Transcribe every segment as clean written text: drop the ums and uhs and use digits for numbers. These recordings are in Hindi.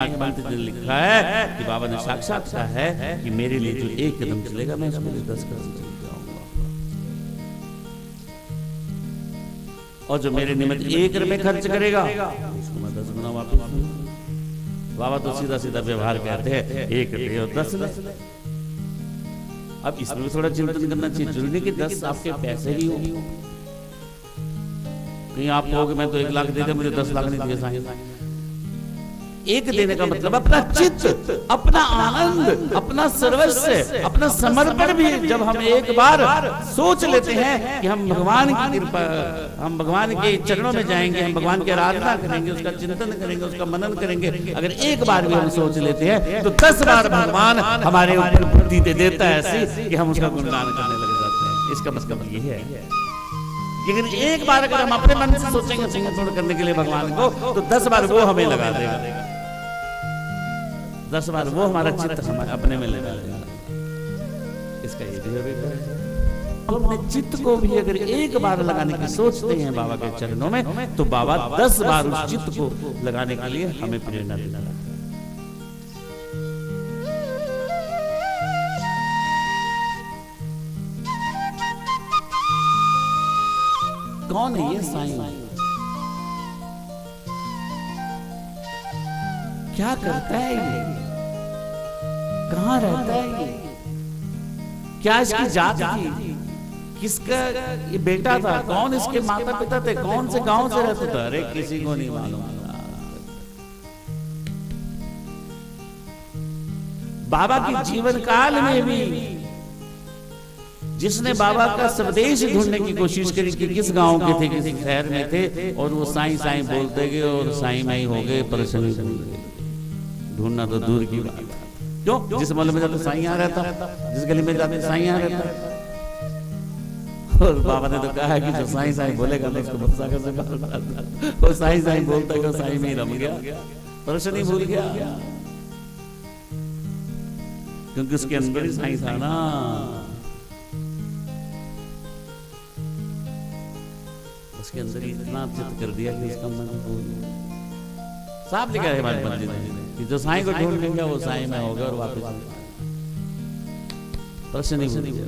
ने लिखा है कि बाबा ने साक्षात कहा है कि मेरे लिए जो एक कदम चलेगा मैं उसके लिए 10 कदम चल जाऊंगा, और जो मेरे निमित्त 1 रुपए खर्च करेगा उसको मैं 10 गुना वापस दूंगा। बाबा तो सीधा सीधा व्यवहार कहते हैं 1 रुपये और 10 ले। अब इसमें भी थोड़ा चिंतन करना चाहिए, जरूरी नहीं कि 10 आपके पैसे ही हो। कहीं आप कहोगे मैं तो 1 लाख दे दे, मुझे 10 लाख नहीं दिए साईं। एक देने का मतलब अपना चित्त, अपना आनंद, अपना सर्वस्व, अपना समर्पण भी जब हम एक बार सोच लेते हैं कि हम भगवान की कृपा, हम भगवान के चरणों में जाएंगे, हम भगवान की आराधना करेंगे, उसका चिंतन करेंगे, उसका मनन करेंगे, अगर एक बार भी हम सोच लेते हैं तो 10 बार भगवान हमारे ऊपर बुद्धि दे देता है ऐसी कि हम उसका गुणगान करने लग जाते हैं। इसका मतलब ये है, लेकिन एक बार अगर हम अपने मन से सोचेंगे सिंह करने के लिए भगवान को, तो 10 बार वो हमें लगा देगा, 10 बार वो हमारा चित्त हमारे अपने में लगा लेगा। इसका ये भी है, अपने चित्त को भी अगर एक बार लगाने की सोचते हैं बाबा के चरणों में, तो बाबा 10 बार उस चित्त को लगाने के लिए हमें प्रेरणा देता है। कौन है ये साईं? क्या करता है ये? कहाँ रहता है ये? क्या इसकी जात थी? किसका ये बेटा था? कौन इसके माता पिता थे? कौन से गांव से रहता था? अरे किसी को नहीं मालूम। बाबा के जीवन काल में भी जिसने बाबा का स्वदेश ढूंढने की कोशिश करी कि किस गांव के थे, किसी शहर में थे, और वो साईं साईं बोलते गए और साईं में ही हो गए, परेशानी ढूंढना तो दूर की बात। क्यों? जिस मोहल्ले में जाते साईं यहाँ रहता, जिस गली में जाते साईं यहाँ रहता। और बाबा ने तो कहा है कि जो साईं साईं बोलेगा तो उसको बरसा कैसे पालता। वो साईं साईं बोलता है, साईं में ही रम गया, परेशानी भूल गया, क्योंकि उसके अंदर ही साईं था ना। उसके अंदर ही इतना चित्त कर दिया कि उसका मन साफ लिखा है हमारे पंडित ने कि जो साईं को ढूंढ लेंगे वो साईं में होगा और वापस प्रश्न नहीं भूलेगा।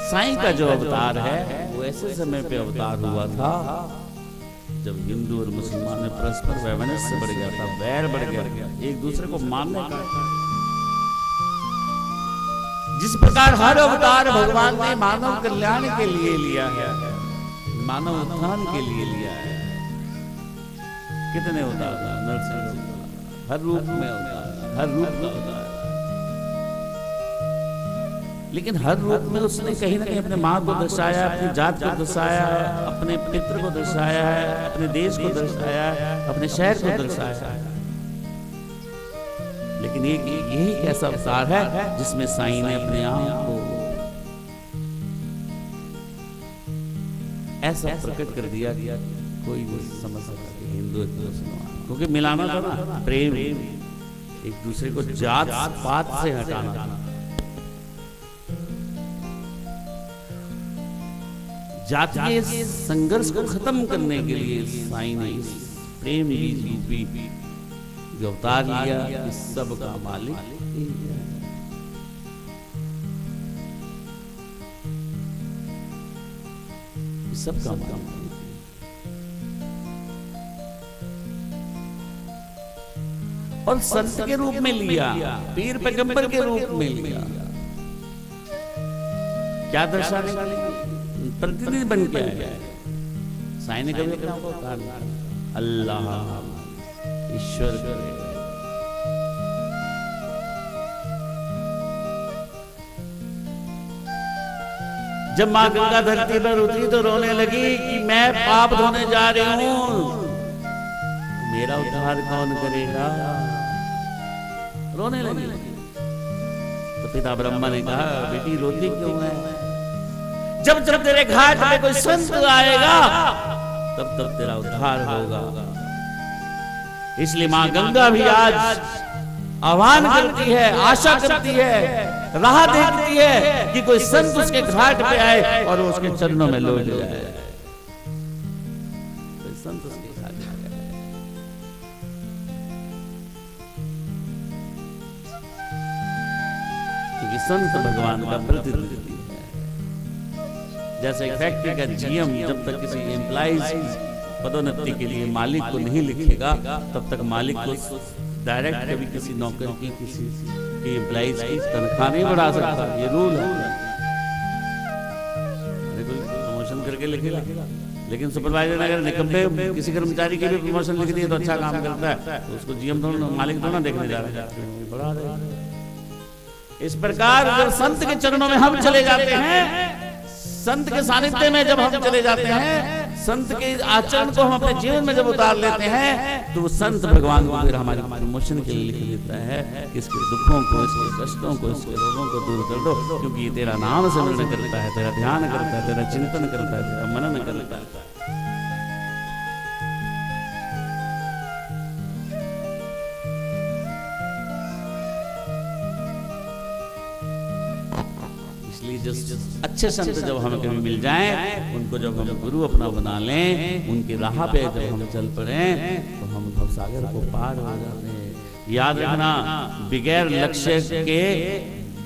साईं का जो अवतार है वो ऐसे समय पे अवतार हुआ था जब हिंदू और मुसलमान में परस्पर वैमनस्य बढ़ गया था, वैर बढ़ गया, एक दूसरे को मानने का। जिस प्रकार हर अवतार भगवान ने मानव कल्याण के लिए लिया है, मानव उत्थान के लिए लिया है। कितने अवतार? नरसिंह हर रूप में अवतार, हर रूप में अवतार, लेकिन हर रूप में उसने कहीं ना कहीं अपने माँ को दर्शाया, अपनी जात को दर्शाया, अपने पितृ को दर्शाया है, अपने देश को दर्शाया है, अपने शहर को दर्शाया है। लेकिन यही एक ऐसा अवतार है जिसमें साईं ने अपने आप को ऐसा प्रकट कर दिया कोई नहीं समझ सकता कि हिंदू मुसलमान, क्योंकि मिलाना था ना, प्रेम, एक दूसरे को जात पात से हटाना, जातीय संघर्ष को खत्म करने के लिए साईं ने इस प्रेम बीज रूपी जो अवतार लिया, इस सब का मालिक इस सब का मालिक, और संत के रूप में लिया, पीर पैगंबर के रूप में लिया। क्या दर्शाने के लिए? प्रतिनिधि बन के आया। साईं ने कभी अपने आप को कहा अल्लाह ईश्वर करे। जब मां गंगा धरती पर उतरी तो रोने लगी कि मैं पाप धोने जा रही हूं, मेरा उद्धार कौन करेगा? रोने लगी। तो पिता ब्रह्मा ने कहा बेटी रोती क्यों है? जब जब तेरे घाट में कोई संत आएगा तब तब तेरा उद्धार होगा। इसलिए मां गंगा भी आज आह्वान करती है, आशा करती है, राह देखती है कि कोई संत उसके घाट पे आए और वो उसके चरणों में लौट जाए। कोई संत उसके घाट पे आए। क्योंकि संत भगवान का प्रतिनिधि है। जैसे एक फैक्ट्री का जीएम जब तक किसी एम्प्लॉइज पदोन्नति के लिए मालिक को नहीं लिखेगा, तब तक मालिक को डायरेक्ट कभी किसी नौकर की, किसी की एम्प्लॉइज की तनख्वाह नहीं बढ़ा सकता। ये रूल है। प्रमोशन करके लिखेगा, लेकिन सुपरवाइजर अगर निकम्मे किसी कर्मचारी की भी प्रमोशन लिख दी है तो अच्छा काम करता है, तो उसको जीएम थोड़ा, मालिक थोड़ा देखने जा रहा है, बढ़ा देगा। इस प्रकार जब संत के चरणों में हम चले जाते हैं, संत के सानिध्य में जब हम चले जाते हैं, संत के आचरण को हम अपने जीवन में जब उतार लेते हैं, तो वो संत भगवान को फिर हमारे प्रमोशन के लिए लिख देता है कि इसके दुखों को, इसके कष्टों को, इसके रोगों को दूर कर दो, क्योंकि ये तेरा नाम स्मरण करता है, तेरा ध्यान करता है, तेरा चिंतन करता है, तेरा मनन करता है। अच्छे संत जब हमें कभी मिल जाएं, उनको जब हम गुरु अपना बना लें, उनकी राह पे जब हम चल पड़े तो हम भवसागर को पार हो जाते हैं। याद रखना, बगैर लक्ष्य के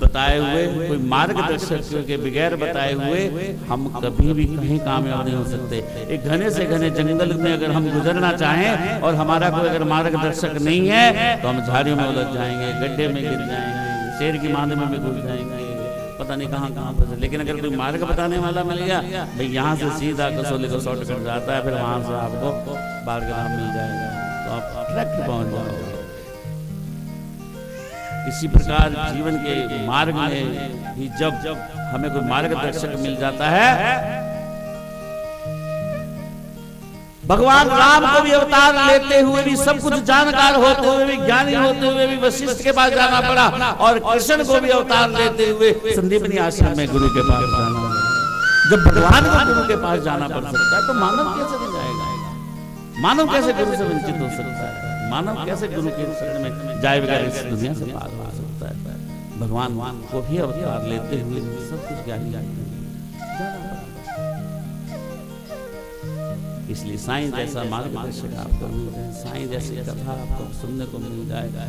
बताए हुए, कोई मार्गदर्शक के बगैर बताए हुए हम कभी भी कहीं कामयाब नहीं हो सकते। एक घने से घने जंगल में अगर हम गुजरना चाहें और हमारा कोई अगर मार्गदर्शक नहीं है तो हम झाड़ियों में उलझ जाएंगे, गड्ढे में गिर जाएंगे, शेर की मांद में घुस जाएंगे, पता नहीं कहाँ पर। लेकिन अगर कोई मार्ग बताने वाला मिल गया, भाई यहाँ से सीधा कसौली को शॉर्टकट जाता है, फिर वहां से आपको बारगाह मिल जाएगा, तो आप डायरेक्ट पहुंच जाओगे। इसी प्रकार जीवन के मार्ग में भी जब हमें कोई मार्गदर्शक मिल जाता है, भगवान राम को भी अवतार लेते हुए भी, सब कुछ जानकार होते हुए भी, ज्ञानी होते हुए भी वशिष्ठ के पास जाना पड़ा, और कृष्ण को भी अवतार लेते हुए संदीपनी आश्रम में गुरु के पास जाना पड़ा। जब भगवान को गुरु के पास जाना पड़ सकता है तो मानव कैसे नहीं जाएगा? मानव कैसे गुरु से वंचित हो सकता है? मानव कैसे गुरु के शरण में जाए बगैर इस दुनिया से पार हो सकता है? भगवान को भी अवतार लेते हुए सब कुछ ज्ञानी जाना। इसलिए साईं जैसा मार्गदर्शक आपको मिल जाए, साईं जैसी कथा आपको सुनने को मिल जाएगा।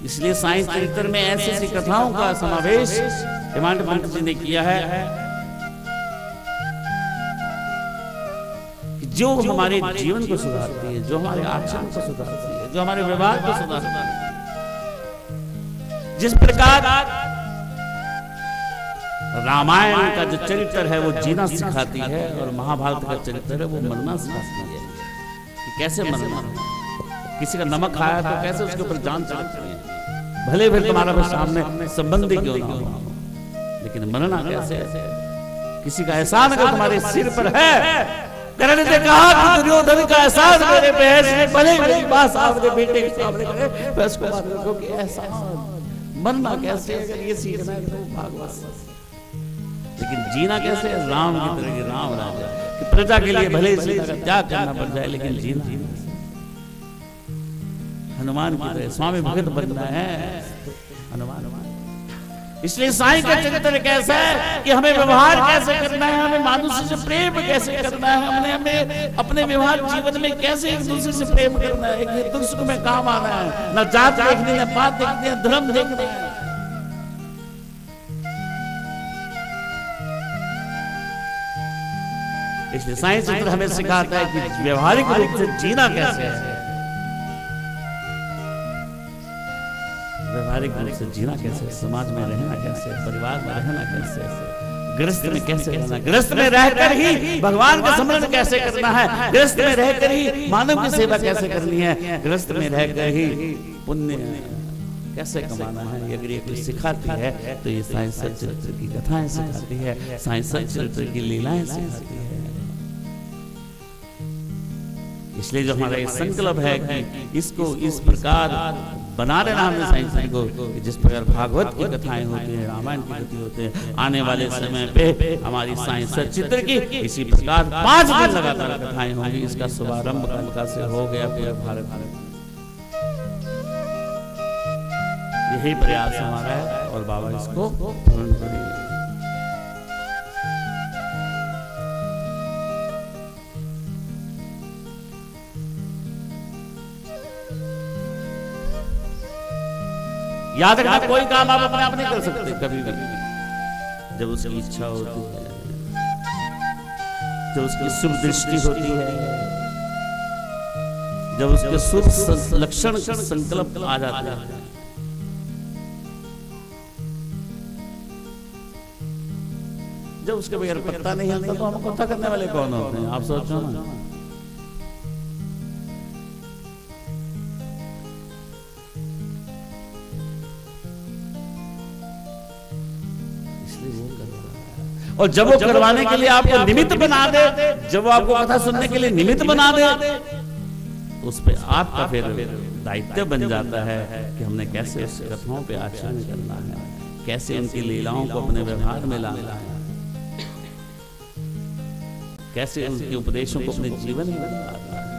इसलिए साईं चरित्र में ऐसी ऐसी कथाओं का समावेश हेमांत पंत जी ने किया है कि जो हमारे जीवन को सुधारती है, जो हमारे आचरण को सुधारती है, जो हमारे व्यवहार को सुधारती है। जिस प्रकार रामायण का जो चरित्र है वो जीना सिखाती है, और महाभारत का चरित्र है वो मरना सिखाती है कि कैसे मरना। किसी का नमक खाया तो कैसे उसके ऊपर जान चढ़ती है, भले भले तुम्हारा भी सामने संबंधी क्यों ना हो, लेकिन मरना कैसे। किसी का एहसान अगर तुम्हारे सिर पर है, कर्ण ने कहा कि दुर्योधन का एहसान मेरे पे है, भले मेरी बात आपने बेटे के सामने करे, मैं उसको बात रखो कि एहसान। मरना कैसे अगर ये सीखना है तो भागवत। लेकिन जीना कैसे? राम की तरह की राम राजा कि प्रजा के लिए भले त्याग करना पड़ जाए, लेकिन जीना। हनुमान की तरह स्वामी भगत बनना है, हनुमान। इसलिए साईं का चरित्र कैसा है कि हमें व्यवहार कैसे करना है, हमें मनुष्य से प्रेम कैसे करना है, हमें अपने व्यवहार जीवन में कैसे एक दूसरे से प्रेम करना है, एक दूसरे में काम आना है, न जात देखनी है, पात देखनी है, धर्म देखना है। इसलिए साईं चरित्र हमें सिखाता है कि व्यवहारिक रूप से जीना कैसे है, व्यवहारिक रूप से जीना कैसे, समाज में रहना कैसे, परिवार में रहना कैसे, गृहस्थ में कैसे रहना, गृहस्थ में रहकर ही भगवान का स्मरण कैसे करना है, गृहस्थ में रहकर ही मानव की सेवा कैसे करनी है, गृहस्थ में रहकर ही पुण्य कैसे कमाना है। अगर ये कुछ सिखाती है तो ये साईं चरित्र की कथाएं सिखाती है, साईं चरित्र की लीलाएं सिखाती है। इसलिए जो हमारा ये संकल्प है कि इसको इस प्रकार बना लेना हमने साईं को, जिस प्रकार भागवत की कथाएं होती हैं, रामायण की कथाएं होती हैं, आने वाले समय पे हमारी साईं सच्चित्र की इसी प्रकार 5 दिन लगातार कथाएं होंगी। इसका शुभारंभ कल से हो गया पूरे भारत में। यही प्रयास हमारा है और बाबा इसको पूर्ण करेंगे। याद रखना, कोई काम आप अपने आप नहीं कर सकते कभी भी। जब उसकी इच्छा होती है, जब उसकी शुभ दृष्टि होती है, जब उसके शुभ लक्षण संकल्प आ जाता है, जब उसके बगैर पत्ता नहीं हिलता तो हमको पता करने वाले कौन होते हैं? आप सोचो ना। और जब वो करवाने के लिए आपको निमित्त बना दे, जब वो आपको कथा सुनने के लिए निमित्त बना दे, तो उस पे आपका फिर दायित्व बन जाता है कि हमने कैसे उस कथाओं पे आचरण करना है, कैसे उनकी लीलाओं को अपने व्यवहार में लाना है, कैसे उनके उपदेशों को अपने जीवन में लाना है।